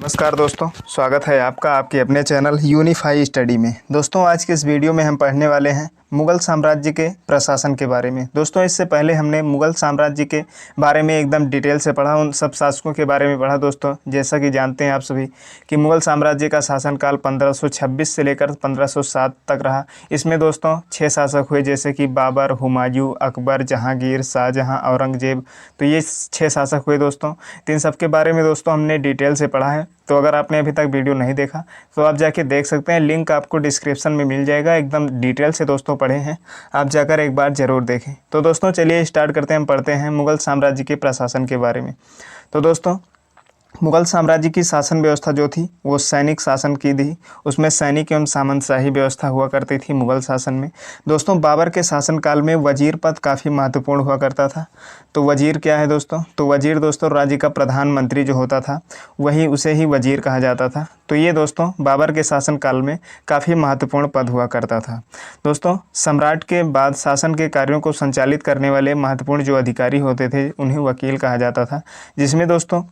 नमस्कार दोस्तों, स्वागत है आपका आपके अपने चैनल यूनिफाई स्टडी में। दोस्तों आज के इस वीडियो में हम पढ़ने वाले हैं मुग़ल साम्राज्य के प्रशासन के बारे में। दोस्तों इससे पहले हमने मुग़ल साम्राज्य के बारे में एकदम डिटेल से पढ़ा, उन सब शासकों के बारे में पढ़ा। दोस्तों जैसा कि जानते हैं आप सभी कि मुग़ल साम्राज्य का शासनकाल 1526 से लेकर 1507 तक रहा। इसमें दोस्तों 6 शासक हुए, जैसे कि बाबर, हुमायूं, अकबर, जहांगीर, शाहजहां, औरंगजेब। तो ये 6 शासक हुए दोस्तों। तो इन सब के बारे में दोस्तों हमने डिटेल से पढ़ा है। तो अगर आपने अभी तक वीडियो नहीं देखा तो आप जाके देख सकते हैं, लिंक आपको डिस्क्रिप्शन में मिल जाएगा। एकदम डिटेल से दोस्तों पढ़े हैं, आप जाकर एक बार ज़रूर देखें। तो दोस्तों चलिए स्टार्ट करते हैं, हम पढ़ते हैं मुग़ल साम्राज्य के प्रशासन के बारे में। तो दोस्तों मुग़ल साम्राज्य की शासन व्यवस्था जो थी वो सैनिक शासन की थी। उसमें सैनिक एवं सामंतशाही व्यवस्था हुआ करती थी मुग़ल शासन में। दोस्तों बाबर के शासनकाल में वजीर पद काफ़ी महत्वपूर्ण हुआ करता था। तो वजीर क्या है दोस्तों? तो वजीर दोस्तों राज्य का प्रधानमंत्री जो होता था वही उसे ही वजीर कहा जाता था। तो ये दोस्तों बाबर के शासनकाल में काफ़ी महत्वपूर्ण पद हुआ करता था। दोस्तों सम्राट के बाद शासन के कार्यों को संचालित करने वाले महत्वपूर्ण जो अधिकारी होते थे उन्हें वकील कहा जाता था, जिसमें दोस्तों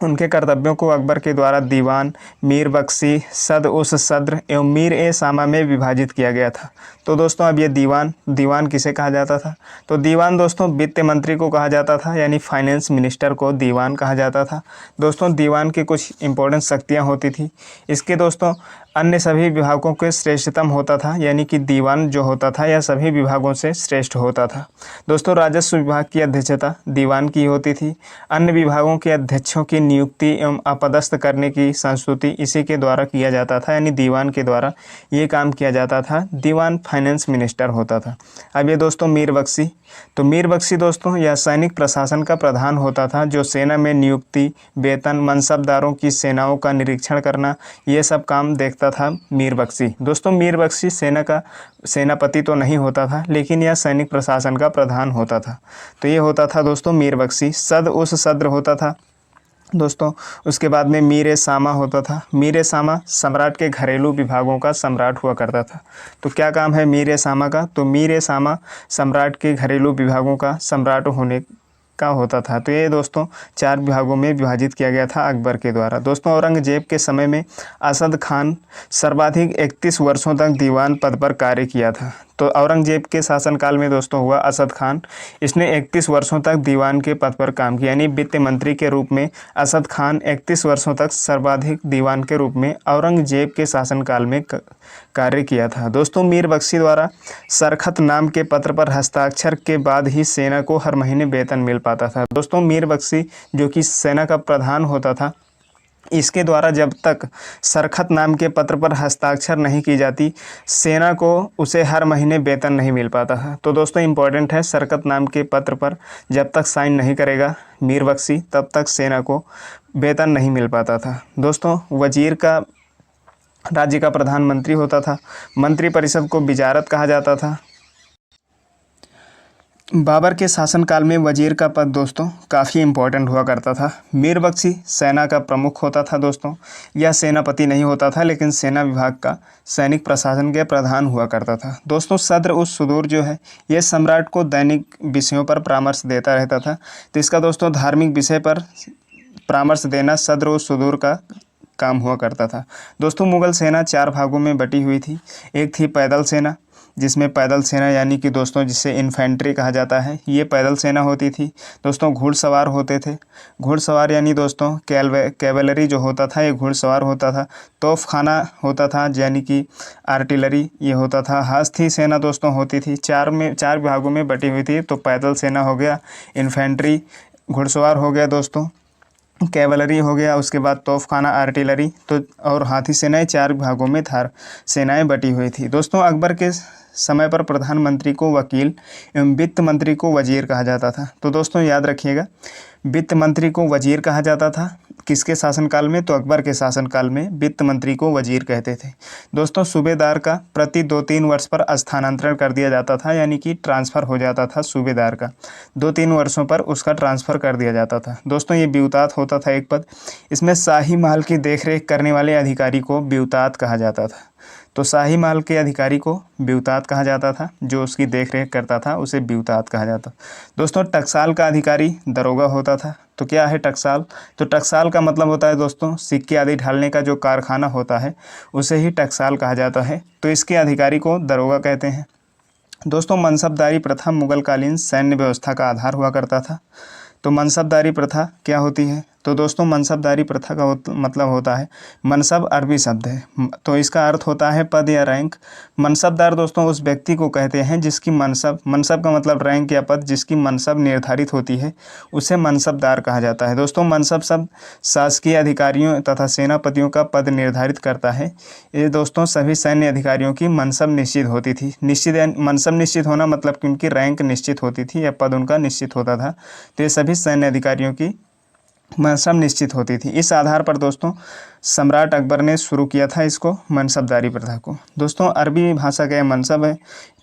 उनके कर्तव्यों को अकबर के द्वारा दीवान, मीर बख्शी, सद उस सद्र एवं मीर ए सामा में विभाजित किया गया था। तो दोस्तों अब ये दीवान किसे कहा जाता था? तो दीवान दोस्तों वित्त मंत्री को कहा जाता था, यानी फाइनेंस मिनिस्टर को दीवान कहा जाता था। दोस्तों दीवान की कुछ इंपॉर्टेंट शक्तियाँ होती थी। इसके दोस्तों अन्य सभी विभागों के श्रेष्ठतम होता था, यानी कि दीवान जो होता था यह सभी विभागों से श्रेष्ठ होता था। दोस्तों राजस्व विभाग की अध्यक्षता दीवान की होती थी। अन्य विभागों के अध्यक्षों की नियुक्ति एवं अपदस्थ करने की संस्तुति इसी के द्वारा किया जाता था, यानी दीवान के द्वारा ये काम किया जाता था। दीवान फाइनेंस मिनिस्टर होता था। अब ये दोस्तों मीर बख्शी, तो मीर बख्शी दोस्तों यह सैनिक प्रशासन का प्रधान होता था, जो सेना में नियुक्ति, वेतन, मनसबदारों की सेनाओं का निरीक्षण करना, ये सब काम देखता था मीर बख्शी। दोस्तों मीर बख्शी सेना का सेनापति तो नहीं होता था, लेकिन यह सैनिक प्रशासन का प्रधान होता था। तो ये होता था दोस्तों मीर बख्शी। सद उस सद्र होता था दोस्तों। उसके बाद में मीर ए सामा होता था। मीर ए सामा सम्राट के घरेलू विभागों का सम्राट हुआ करता था। तो क्या काम है मीर ए सामा का? तो मीर ए सामा सम्राट के घरेलू विभागों का सम्राट होने का होता था। तो ये दोस्तों 4 विभागों में विभाजित किया गया था अकबर के द्वारा। दोस्तों औरंगजेब के समय में असद खान सर्वाधिक 31 वर्षों तक दीवान पद पर कार्य किया था। तो औरंगजेब के शासनकाल में दोस्तों हुआ असद खान, इसने 31 वर्षों तक दीवान के पद पर काम किया, यानी वित्त मंत्री के रूप में असद खान 31 वर्षों तक सर्वाधिक दीवान के रूप में औरंगजेब के शासनकाल में कार्य किया था। दोस्तों मीर बख्शी द्वारा सरखत नाम के पत्र पर हस्ताक्षर के बाद ही सेना को हर महीने वेतन मिल पाता था। दोस्तों मीर बख्शी जो कि सेना का प्रधान होता था, इसके द्वारा जब तक सरखत नाम के पत्र पर हस्ताक्षर नहीं की जाती, सेना को उसे हर महीने वेतन नहीं मिल पाता है। तो दोस्तों इम्पॉर्टेंट है, सरखत नाम के पत्र पर जब तक साइन नहीं करेगा मीर बख्शी तब तक सेना को वेतन नहीं मिल पाता था। दोस्तों वजीर का राज्य का प्रधानमंत्री होता था। मंत्रिपरिषद को विजारत कहा जाता था। बाबर के शासनकाल में वजीर का पद दोस्तों काफ़ी इम्पोर्टेंट हुआ करता था। मीर बख्शी सेना का प्रमुख होता था दोस्तों। यह सेनापति नहीं होता था, लेकिन सेना विभाग का सैनिक प्रशासन के प्रधान हुआ करता था। दोस्तों सद्र उस सुदूर जो है ये सम्राट को दैनिक विषयों पर परामर्श देता रहता था। तो इसका दोस्तों धार्मिक विषय पर परामर्श देना सद्र उस सुदूर का काम हुआ करता था। दोस्तों मुग़ल सेना 4 भागों में बटी हुई थी। एक थी पैदल सेना, जिसमें पैदल सेना यानी कि दोस्तों जिसे इन्फेंट्री कहा जाता है, ये पैदल सेना होती थी। दोस्तों घुड़सवार होते थे। घुड़सवार यानी दोस्तों कैवलरी जो होता था ये घुड़सवार होता था। तोपखाना होता था, यानी कि आर्टिलरी ये होता था। हस्ती सेना दोस्तों होती थी। 4 विभागों में बटी हुई थी। तो पैदल सेना हो गया, इन्फेंट्री, घुड़सवार हो गया दोस्तों, कैवलरी हो गया, उसके बाद तोपखाना, आर्टिलरी तो और हाथी सेनाएं 4 विभागों में थार सेनाएं बटी हुई थी। दोस्तों अकबर के समय पर प्रधानमंत्री को वकील एवं वित्त मंत्री को वजीर कहा जाता था। तो दोस्तों याद रखिएगा, वित्त मंत्री को वजीर कहा जाता था किसके शासनकाल में? तो अकबर के शासनकाल में वित्त मंत्री को वजीर कहते थे। दोस्तों सूबेदार का प्रति 2-3 वर्ष पर स्थानांतरण कर दिया जाता था, यानी कि ट्रांसफ़र हो जाता था सूबेदार का। 2-3 वर्षों पर उसका ट्रांसफ़र कर दिया जाता था। दोस्तों ये ब्यूतात होता था एक पद। इसमें शाही महल की देखरेख करने वाले अधिकारी को ब्यूतात कहा जाता था। तो शाही महल के अधिकारी को ब्यूतात कहा जाता था, जो उसकी देखरेख करता था उसे ब्यूतात कहा जाता। दोस्तों टकसाल का अधिकारी दरोगा होता था। तो क्या है टकसाल? तो टकसाल का मतलब होता है दोस्तों सिक्के आदि ढालने का जो कारखाना होता है उसे ही टकसाल कहा जाता है। तो इसके अधिकारी को दरोगा कहते हैं। दोस्तों मनसबदारी प्रथा मुगलकालीन सैन्य व्यवस्था का आधार हुआ करता था। तो मनसबदारी प्रथा क्या होती है? तो दोस्तों मनसबदारी प्रथा का मतलब होता है, मनसब अरबी शब्द है, तो इसका अर्थ होता है पद या रैंक। मनसबदार दोस्तों उस व्यक्ति को कहते हैं जिसकी मनसब का मतलब रैंक या पद, जिसकी मनसब निर्धारित होती है उसे मनसबदार कहा जाता है। दोस्तों मनसब शब्द शासकीय अधिकारियों तथा सेनापतियों का पद निर्धारित करता है। ये दोस्तों सभी सैन्य अधिकारियों की मनसब निश्चित होती थी। मनसब निश्चित होना मतलब कि उनकी रैंक निश्चित होती थी या पद उनका निश्चित होता था। तो ये सभी सैन्य अधिकारियों की मनसब निश्चित होती थी। इस आधार पर दोस्तों सम्राट अकबर ने शुरू किया था इसको, मनसबदारी प्रथा को। दोस्तों अरबी भाषा का यह मनसब है,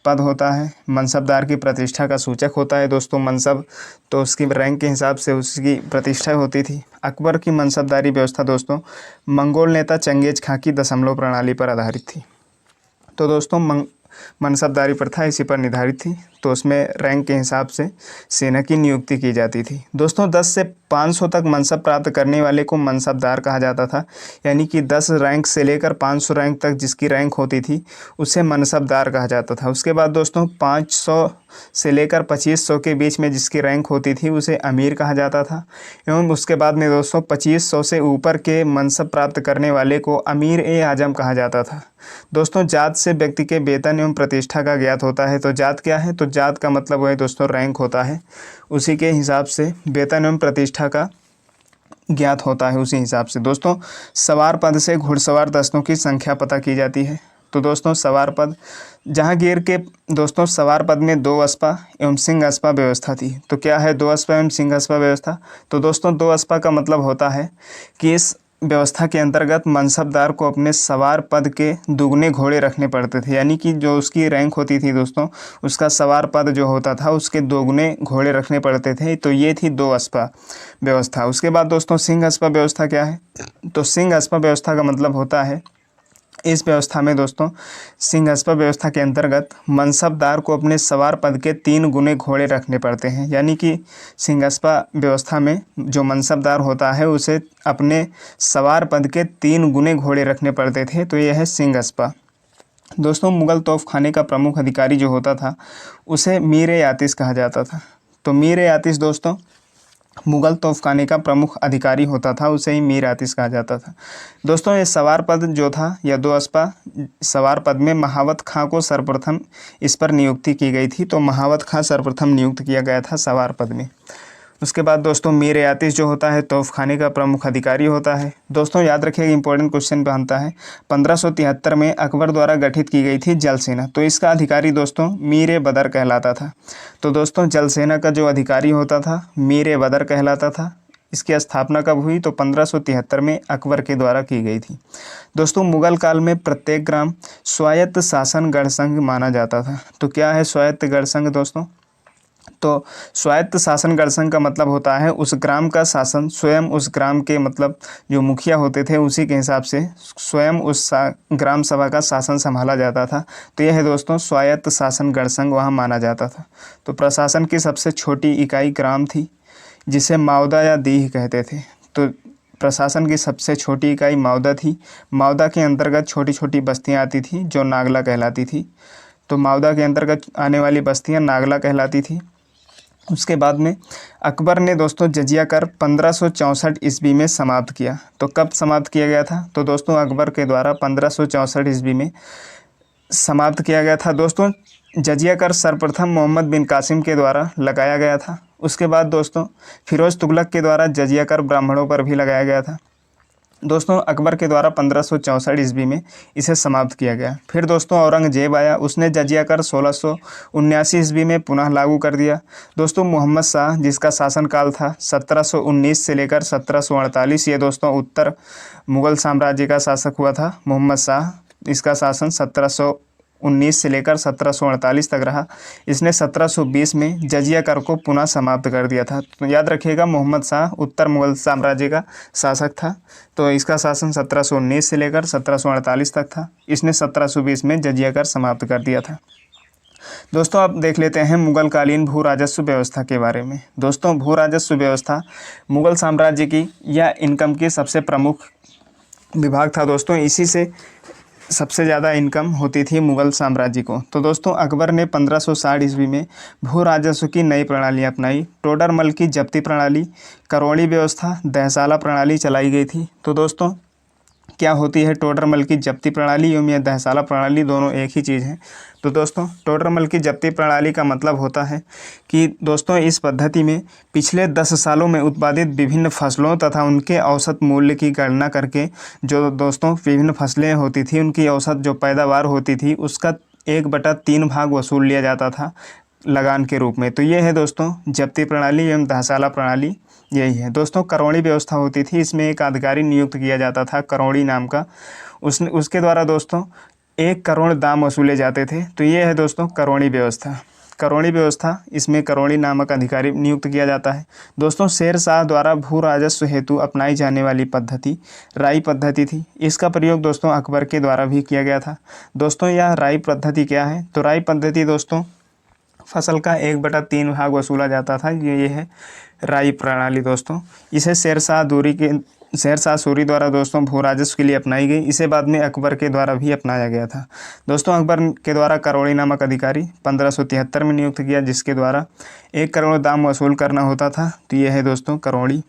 पद होता है। मनसबदार की प्रतिष्ठा का सूचक होता है दोस्तों मनसब, तो उसकी रैंक के हिसाब से उसकी प्रतिष्ठा होती थी। अकबर की मनसबदारी व्यवस्था दोस्तों मंगोल नेता चंगेज खां की दशमलव प्रणाली पर आधारित थी। तो दोस्तों मनसबदारी प्रथा इसी पर निर्धारित थी, तो उसमें रैंक के हिसाब से सेना की नियुक्ति की जाती थी। दोस्तों 10 से 500 तक मनसब प्राप्त करने वाले को मनसबदार कहा जाता था, यानी कि 10 रैंक से लेकर 500 रैंक तक जिसकी रैंक होती थी उसे मनसबदार कहा जाता था। उसके बाद दोस्तों 500 से लेकर 2500 के बीच में जिसकी रैंक होती थी उसे अमीर कहा जाता था, एवं उसके बाद में दोस्तों 2500 से ऊपर के मनसब प्राप्त करने वाले को अमीर ए आजम कहा जाता था। दोस्तों जात से व्यक्ति के वेतन एवं प्रतिष्ठा का ज्ञात होता है। तो जात क्या है? तो जात का मतलब है दोस्तों रैंक होता है, उसी के हिसाब से वेतन एवं प्रतिष्ठा का ज्ञात होता है उसी हिसाब से। दोस्तों सवार पद से घुड़सवार दस्तों की संख्या पता की जाती है। तो दोस्तों सवार पद जहांगीर के दोस्तों सवार पद में 2 अस्पा एवं सिंह अस्पा व्यवस्था थी। तो क्या है 2 अस्पा एवं सिंह अस्पा व्यवस्था? तो दोस्तों 2 अस्पा का मतलब होता है कि इस व्यवस्था के अंतर्गत मनसबदार को अपने सवार पद के दुगने घोड़े रखने पड़ते थे, यानी कि जो उसकी रैंक होती थी दोस्तों उसका सवार पद जो होता था उसके दोगुने घोड़े रखने पड़ते थे। तो ये थी 2 अस्पा व्यवस्था। उसके बाद दोस्तों सिंह अस्पा व्यवस्था क्या है? तो सिंह अस्पा व्यवस्था का मतलब होता है, इस व्यवस्था में दोस्तों सिंह अस्पा व्यवस्था के अंतर्गत मनसबदार को अपने सवार पद के 3 गुने घोड़े रखने पड़ते हैं, यानी कि सिंह अस्पा व्यवस्था में जो मनसबदार होता है उसे अपने सवार पद के 3 गुने घोड़े रखने पड़ते थे। तो यह है सिंह अस्पा। दोस्तों मुग़ल तोपखाने का प्रमुख अधिकारी जो होता था उसे मीर ए आतिश कहा जाता था। तो मीर ए आतिश दोस्तों मुग़ल तोपखाने का प्रमुख अधिकारी होता था, उसे ही मीर आतिश कहा जाता था। दोस्तों ये सवार पद जो था या 2 अस्पा सवार पद में महावत खां को सर्वप्रथम इस पर नियुक्ति की गई थी। तो महावत खां सर्वप्रथम नियुक्त किया गया था सवार पद में। उसके बाद दोस्तों मीर ए आतिश जो होता है तोपखाने का प्रमुख अधिकारी होता है। दोस्तों याद रखिएगा इंपॉर्टेंट क्वेश्चन बनता है 1573 में अकबर द्वारा गठित की गई थी जल सेना, तो इसका अधिकारी दोस्तों मीर ए बदर कहलाता था। तो दोस्तों जल सेना का जो अधिकारी होता था मीर ए बदर कहलाता था। इसकी स्थापना कब हुई? तो 1573 में अकबर के द्वारा की गई थी। दोस्तों मुग़ल काल में प्रत्येक ग्राम स्वायत्त शासन गढ़ संघ माना जाता था। तो क्या है स्वायत्त गढ़ संघ दोस्तों? तो स्वायत्त शासन गढ़ संघ का मतलब होता है उस ग्राम का शासन स्वयं उस ग्राम के मतलब जो मुखिया होते थे उसी के हिसाब से स्वयं उस ग्राम सभा का शासन संभाला जाता था। तो यह है दोस्तों स्वायत्त शासन गढ़ संघ वहाँ माना जाता था। तो प्रशासन की सबसे छोटी इकाई ग्राम थी जिसे मावदा या दीह कहते थे। तो प्रशासन की सबसे छोटी इकाई मावदा थी। मावदा के अंतर्गत छोटी छोटी बस्तियाँ आती थी जो नागला कहलाती थी। तो मावदा के अंतर्गत आने वाली बस्तियाँ नागला कहलाती थी। उसके बाद में अकबर ने दोस्तों जजिया कर 1564 ईस्वी में समाप्त किया। तो कब समाप्त किया गया था? तो दोस्तों अकबर के द्वारा 1564 ईस्वी में समाप्त किया गया था। दोस्तों जजिया कर सर्वप्रथम मोहम्मद बिन कासिम के द्वारा लगाया गया था। उसके बाद दोस्तों फिरोज तुगलक के द्वारा जजिया कर ब्राह्मणों पर भी लगाया गया था। दोस्तों अकबर के द्वारा 1564 ईस्वी में इसे समाप्त किया गया। फिर दोस्तों औरंगजेब आया, उसने जजिया कर 1679 ईस्वी में पुनः लागू कर दिया। दोस्तों मोहम्मद शाह जिसका शासनकाल था 1719 से लेकर 1748, ये दोस्तों उत्तर मुग़ल साम्राज्य का शासक हुआ था मोहम्मद शाह। इसका शासन 1719 से लेकर 1748 तक रहा। इसने 1720 में जजिया कर को पुनः समाप्त कर दिया था। तो याद रखिएगा, मोहम्मद शाह उत्तर मुगल साम्राज्य का शासक था। तो इसका शासन 1719 से लेकर 1748 तक था। इसने 1720 में जजिया कर समाप्त कर दिया था। दोस्तों अब देख लेते हैं मुगलकालीन भू राजस्व व्यवस्था के बारे में। दोस्तों भू राजस्व व्यवस्था मुगल साम्राज्य की या इनकम की सबसे प्रमुख विभाग था। दोस्तों इसी से सबसे ज़्यादा इनकम होती थी मुगल साम्राज्य को। तो दोस्तों अकबर ने 1560 ईस्वी में भू राजस्व की नई प्रणाली अपनाई। टोडरमल की जब्ती प्रणाली, करौड़ी व्यवस्था, दहसाला प्रणाली चलाई गई थी। तो दोस्तों क्या होती है टोडरमल की जब्ती प्रणाली एवं यह दहसाला प्रणाली, दोनों एक ही चीज़ है। तो दोस्तों टोडरमल की जब्ती प्रणाली का मतलब होता है कि दोस्तों इस पद्धति में पिछले 10 सालों में उत्पादित विभिन्न फसलों तथा उनके औसत मूल्य की गणना करके जो दोस्तों विभिन्न फसलें होती थी उनकी औसत जो पैदावार होती थी उसका 1/3 भाग वसूल लिया जाता था लगान के रूप में। तो ये है दोस्तों जब्ती प्रणाली एवं दहसाला प्रणाली, यही है। दोस्तों करौड़ी व्यवस्था होती थी, इसमें एक अधिकारी नियुक्त किया जाता था करौड़ी नाम का। उसके द्वारा दोस्तों 1 करोड़ दाम वसूले जाते थे। तो ये है दोस्तों करौड़ी व्यवस्था। करौड़ी व्यवस्था, इसमें करौड़ी नामक अधिकारी नियुक्त किया जाता है। दोस्तों शेर शाह द्वारा भू राजस्व हेतु अपनाई जाने वाली पद्धति राई पद्धति थी। इसका प्रयोग दोस्तों अकबर के द्वारा भी किया गया था। दोस्तों यह राई पद्धति क्या है? तो राई पद्धति दोस्तों फसल का 1/3 भाग वसूला जाता था। ये है राई प्रणाली। दोस्तों इसे शेर शाह सूरी द्वारा दोस्तों भू राजस्व के लिए अपनाई गई। इसे बाद में अकबर के द्वारा भी अपनाया गया था। दोस्तों अकबर के द्वारा करौड़ी नामक अधिकारी 1573 में नियुक्त किया, जिसके द्वारा 1 करोड़ दाम वसूल करना होता था। तो ये है दोस्तों करौड़ी।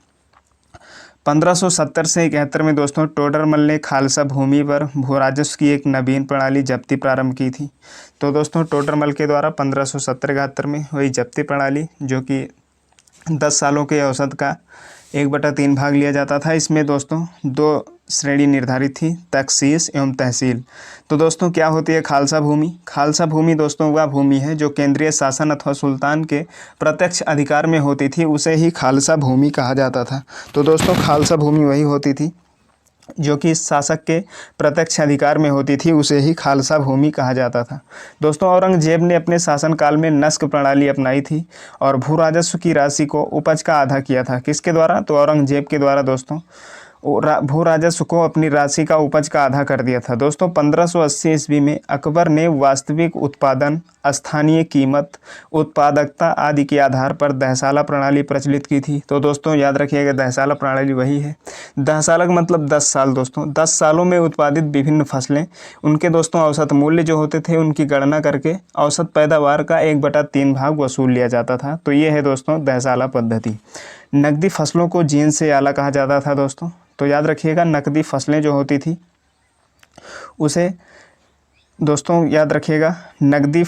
1570 से 71 में दोस्तों टोडरमल ने खालसा भूमि पर भू राजस्व की एक नवीन प्रणाली जब्ती प्रारंभ की थी। तो दोस्तों टोडरमल के द्वारा 1570-71 में हुई जब्ती प्रणाली, जो कि 10 सालों के औसत का 1/3 भाग लिया जाता था। इसमें दोस्तों 2 श्रेणी निर्धारित थी, तखसीस एवं तहसील। तो दोस्तों क्या होती है खालसा भूमि? खालसा भूमि दोस्तों वह भूमि है जो केंद्रीय शासन अथवा सुल्तान के प्रत्यक्ष अधिकार में होती थी, उसे ही खालसा भूमि कहा जाता था। तो दोस्तों खालसा भूमि वही होती थी जो कि शासक के प्रत्यक्ष अधिकार में होती थी, उसे ही खालसा भूमि कहा जाता था। दोस्तों औरंगजेब ने अपने शासनकाल में नस्क प्रणाली अपनाई थी और भू राजस्व की राशि को उपज का आधा किया था। किसके द्वारा? तो औरंगजेब के द्वारा दोस्तों भू राजस्व को अपनी राशि का उपज का आधा कर दिया था। दोस्तों 1580 ईस्वी में अकबर ने वास्तविक उत्पादन, स्थानीय कीमत, उत्पादकता आदि के आधार पर दहसाला प्रणाली प्रचलित की थी। तो दोस्तों याद रखिएगा दहसाला प्रणाली वही है। दहसाला का मतलब 10 साल। दोस्तों 10 सालों में उत्पादित विभिन्न फसलें, उनके दोस्तों औसत मूल्य जो होते थे उनकी गणना करके औसत पैदावार का 1/3 भाग वसूल लिया जाता था। तो ये है दोस्तों दहसाला पद्धति। नकदी फसलों को जीन से आला कहा जाता था। दोस्तों तो याद रखिएगा नकदी फसलें जो होती थी उसे दोस्तों याद रखिएगा नकदी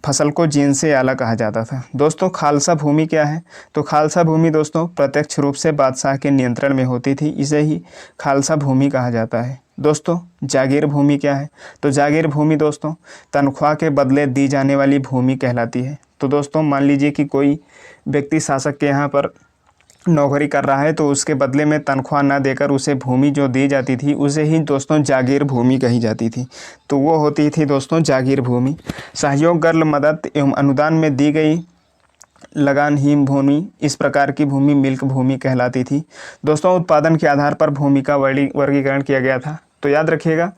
फसल को जीन से आला कहा जाता था। दोस्तों खालसा भूमि क्या है? तो खालसा भूमि दोस्तों प्रत्यक्ष रूप से बादशाह के नियंत्रण में होती थी, इसे ही खालसा भूमि कहा जाता है। दोस्तों जागीर भूमि क्या है? तो जागीर भूमि दोस्तों तनख्वाह के बदले दी जाने वाली भूमि कहलाती है। तो दोस्तों मान लीजिए कि कोई व्यक्ति शासक के यहाँ पर नौकरी कर रहा है, तो उसके बदले में तनख्वाह ना देकर उसे भूमि जो दी जाती थी उसे ही दोस्तों जागीर भूमि कही जाती थी। तो वो होती थी दोस्तों जागीर भूमि। सहयोग, गर्ल, मदद एवं अनुदान में दी गई लगानहीन भूमि, इस प्रकार की भूमि मिल्क भूमि कहलाती थी। दोस्तों उत्पादन के आधार पर भूमि का वर्गीकरण किया गया था। तो याद रखिएगा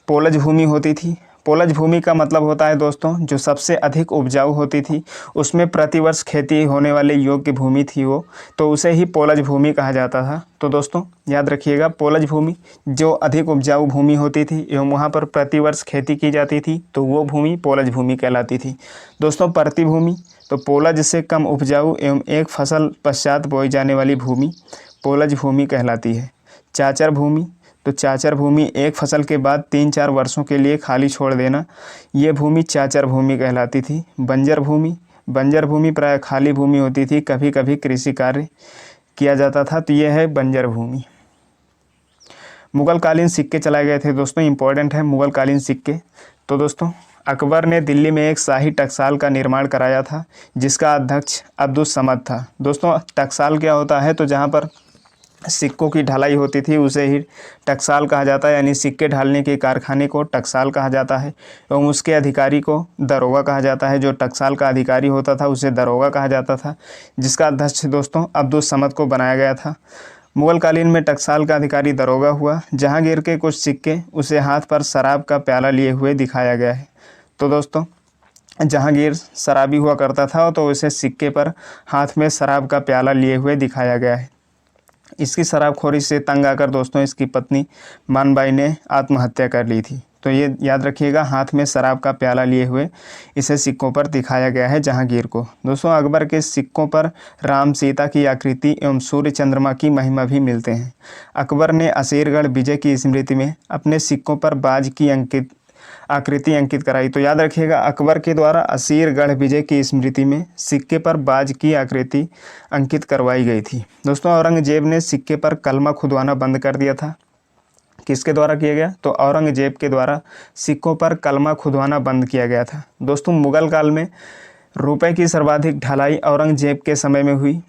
पोलज भूमि होती थी। पोलज भूमि का मतलब होता है दोस्तों जो सबसे अधिक उपजाऊ होती थी, उसमें प्रतिवर्ष खेती होने वाले योग्य भूमि थी वो, तो उसे ही पोलज भूमि कहा जाता था। तो दोस्तों याद रखिएगा पोलज भूमि जो अधिक उपजाऊ भूमि होती थी एवं वहाँ पर प्रतिवर्ष खेती की जाती थी, तो वो भूमि पोलज भूमि कहलाती थी। दोस्तों परती भूमि, तो पोलज से कम उपजाऊ एवं एक फसल पश्चात बोई जाने वाली भूमि पोलज भूमि कहलाती है। चाचर भूमि, तो चाचर भूमि एक फसल के बाद 3-4 वर्षों के लिए खाली छोड़ देना, ये भूमि चाचर भूमि कहलाती थी। बंजर भूमि प्राय खाली भूमि होती थी, कभी कभी कृषि कार्य किया जाता था, तो ये है बंजर भूमि। मुगलकालीन सिक्के चलाए गए थे दोस्तों, इंपॉर्टेंट है मुगलकालीन सिक्के। तो दोस्तों अकबर ने दिल्ली में एक शाही टकसाल का निर्माण कराया था, जिसका अध्यक्ष अब्दुस समद था। दोस्तों टकसाल क्या होता है? तो जहाँ पर सिक्कों की ढलाई होती थी उसे ही टकसाल कहा जाता है, यानी सिक्के ढालने के कारखाने को टकसाल कहा जाता है। एवं उसके अधिकारी को दरोगा कहा जाता है। जो टकसाल का अधिकारी होता था उसे दरोगा कहा जाता था, जिसका अध्यक्ष दोस्तों अब्दुल समद को बनाया गया था। मुगल कालीन में टकसाल का अधिकारी दरोगा हुआ। जहांगीर के कुछ सिक्के उसे हाथ पर शराब का प्याला लिए हुए दिखाया गया है। तो दोस्तों जहांगीर शराबी हुआ करता था, तो उसे सिक्के पर हाथ में शराब का प्याला लिए हुए दिखाया गया है। इसकी शराबखोरी से तंग आकर दोस्तों इसकी पत्नी मानबाई ने आत्महत्या कर ली थी। तो ये याद रखिएगा, हाथ में शराब का प्याला लिए हुए इसे सिक्कों पर दिखाया गया है जहांगीर को। दोस्तों अकबर के सिक्कों पर राम सीता की आकृति एवं सूर्य चंद्रमा की महिमा भी मिलते हैं। अकबर ने असीरगढ़ विजय की स्मृति में अपने सिक्कों पर बाज की आकृति अंकित कराई। तो याद रखिएगा, अकबर के द्वारा असीरगढ़ विजय की स्मृति में सिक्के पर बाज की आकृति अंकित करवाई गई थी। दोस्तों औरंगजेब ने सिक्के पर कलमा खुदवाना बंद कर दिया था। किसके द्वारा किया गया? तो औरंगजेब के द्वारा सिक्कों पर कलमा खुदवाना बंद किया गया था। दोस्तों मुगल काल में रुपए की सर्वाधिक ढलाई औरंगजेब के समय में हुई।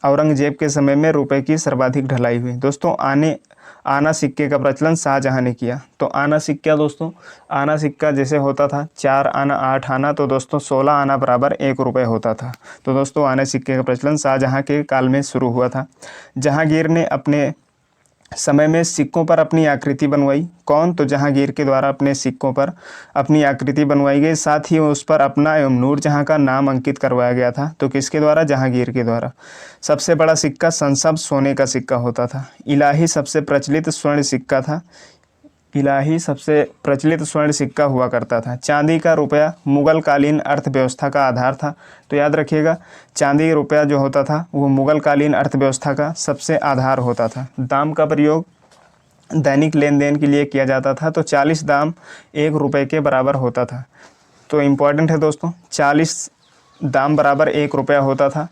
औरंगजेब के समय में रुपए की सर्वाधिक ढलाई हुई। दोस्तों आना सिक्के का प्रचलन शाहजहां ने किया। तो आना सिक्का दोस्तों, आना सिक्का जैसे होता था 4 आना 8 आना, तो दोस्तों 16 आना बराबर 1 रुपये होता था। तो दोस्तों आने सिक्के का प्रचलन शाहजहां के काल में शुरू हुआ था। जहांगीर ने अपने समय में सिक्कों पर अपनी आकृति बनवाई। कौन? तो जहांगीर के द्वारा अपने सिक्कों पर अपनी आकृति बनवाई गई। साथ ही उस पर अपना एवं नूरजहां का नाम अंकित करवाया गया था। तो किसके द्वारा? जहांगीर के द्वारा। सबसे बड़ा सिक्का संसब सोने का सिक्का होता था। इलाही सबसे प्रचलित स्वर्ण सिक्का था। इलाही सबसे प्रचलित स्वर्ण सिक्का हुआ करता था। चांदी का रुपया मुगल कालीन अर्थव्यवस्था का आधार था। तो याद रखिएगा, चांदी रुपया जो होता था वो मुगल कालीन अर्थव्यवस्था का सबसे आधार होता था। दाम का प्रयोग दैनिक लेन देन के लिए किया जाता था। तो 40 दाम 1 रुपये के बराबर होता था। तो इम्पॉर्टेंट है दोस्तों, 40 दाम बराबर 1 रुपया होता था।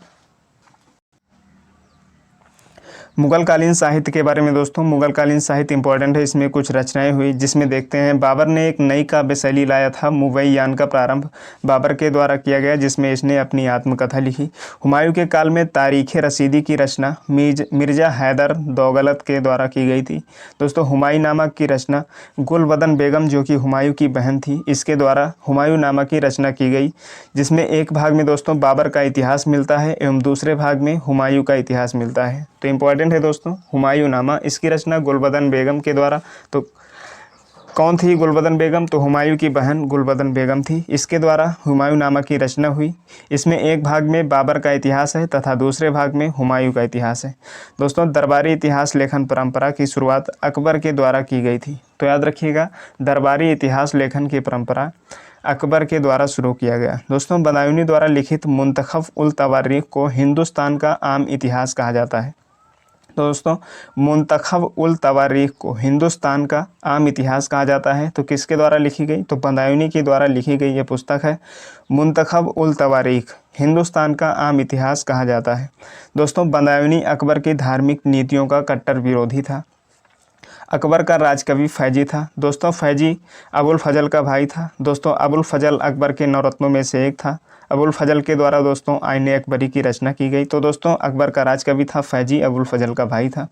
मुगल कालीन साहित्य के बारे में दोस्तों, मुगल कालीन साहित्य इंपॉर्टेंट है। इसमें कुछ रचनाएं हुई जिसमें देखते हैं, बाबर ने एक नई काव्य शैली लाया था। मुवैयान का प्रारंभ बाबर के द्वारा किया गया, जिसमें इसने अपनी आत्मकथा लिखी। हुमायूं के काल में तारीख़ रसीदी की रचना मिर्ज़ा हैदर दौलत के द्वारा की गई थी। दोस्तों हुमायूंनामा की रचना गुलबदन बेगम, जो कि हुमायूं की बहन थी, इसके द्वारा हुमायूंनामा की रचना की गई, जिसमें एक भाग में दोस्तों बाबर का इतिहास मिलता है एवं दूसरे भाग में हुमायूं का इतिहास मिलता है। तो इम्पॉर्टेंट है दोस्तों हुमायूंनामा। इसकी रचना गुलबदन बेगम के द्वारा। तो कौन थी गुलबदन बेगम? तो हुमायूं की बहन गुलबदन बेगम थी। इसके द्वारा हुमायूंनामा की रचना हुई। इसमें एक भाग में बाबर का इतिहास है तथा दूसरे भाग में हुमायूं का इतिहास है। दोस्तों दरबारी इतिहास लेखन परंपरा की शुरुआत अकबर के द्वारा की गई थी। तो याद रखिएगा, दरबारी इतिहास लेखन की परंपरा अकबर के द्वारा शुरू किया गया। दोस्तों बदायूनी द्वारा लिखित मुंतखब उल तवारीख को हिंदुस्तान का आम इतिहास कहा जाता है। दोस्तों मुंतखब उल तवारीख को हिंदुस्तान का आम इतिहास कहा जाता है। तो किसके द्वारा लिखी गई? तो बदायूनी के द्वारा लिखी गई ये पुस्तक है मुंतखब उल तवारीख, हिंदुस्तान का आम इतिहास कहा जाता है। दोस्तों बदायूनी अकबर की धार्मिक नीतियों का कट्टर विरोधी था। अकबर का राजकवि फैजी था। दोस्तों फैजी अबुल फजल का भाई था। दोस्तों अबुल फजल अकबर के 9 रत्नों में से एक था। अबुल फजल के द्वारा दोस्तों आईने अकबरी की रचना की गई। तो दोस्तों अकबर का राजकवि था फैजी, अबुल फजल का भाई था।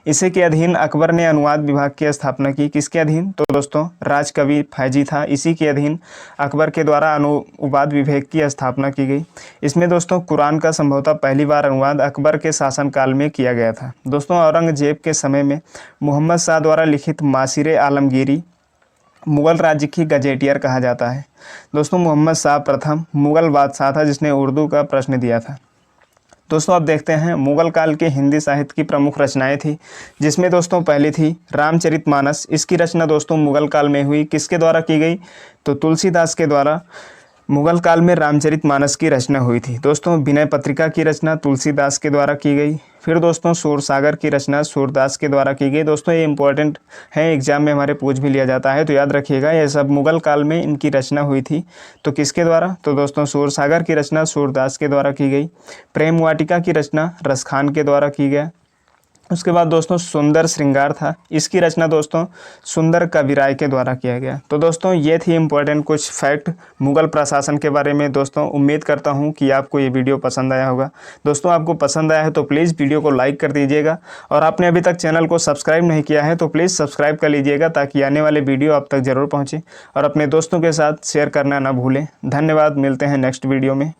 इसी के अधीन अकबर ने अनुवाद विभाग की स्थापना की। किसके अधीन? तो दोस्तों राजकवि फैजी था, इसी के अधीन अकबर के द्वारा अनुवाद विभाग की स्थापना की गई। इसमें दोस्तों कुरान का संभवतः पहली बार अनुवाद अकबर के शासनकाल में किया गया था। दोस्तों औरंगजेब के समय में मोहम्मद शाह द्वारा लिखित मासिर आलमगीरी मुग़ल राज्य की गजेटियर कहा जाता है। दोस्तों मोहम्मद शाह प्रथम मुग़ल बादशाह था जिसने उर्दू का प्रश्न दिया था। दोस्तों अब देखते हैं मुग़ल काल के हिंदी साहित्य की प्रमुख रचनाएं थी, जिसमें दोस्तों पहली थी रामचरितमानस। इसकी रचना दोस्तों मुग़ल काल में हुई। किसके द्वारा की गई? तो तुलसीदास के द्वारा मुग़ल काल में रामचरितमानस की रचना हुई थी। दोस्तों विनय पत्रिका की रचना तुलसीदास के द्वारा की गई। फिर दोस्तों सूरसागर की रचना सूरदास के द्वारा की गई। दोस्तों ये इंपॉर्टेंट है, एग्जाम में हमारे पूछ भी लिया जाता है, तो याद रखिएगा ये सब मुग़ल काल में इनकी रचना हुई थी। तो किसके द्वारा? तो दोस्तों सूरसागर की रचना सूरदास के द्वारा की गई। प्रेम वाटिका की रचना रसखान के द्वारा की गया। उसके बाद दोस्तों सुंदर श्रृंगार था। इसकी रचना दोस्तों सुंदर कविराय के द्वारा किया गया। तो दोस्तों ये थी इम्पोर्टेंट कुछ फैक्ट मुगल प्रशासन के बारे में। दोस्तों उम्मीद करता हूँ कि आपको ये वीडियो पसंद आया होगा। दोस्तों आपको पसंद आया है तो प्लीज़ वीडियो को लाइक कर दीजिएगा, और आपने अभी तक चैनल को सब्सक्राइब नहीं किया है तो प्लीज़ सब्सक्राइब कर लीजिएगा, ताकि आने वाले वीडियो आप तक ज़रूर पहुँचे, और अपने दोस्तों के साथ शेयर करना ना भूलें। धन्यवाद, मिलते हैं नेक्स्ट वीडियो में।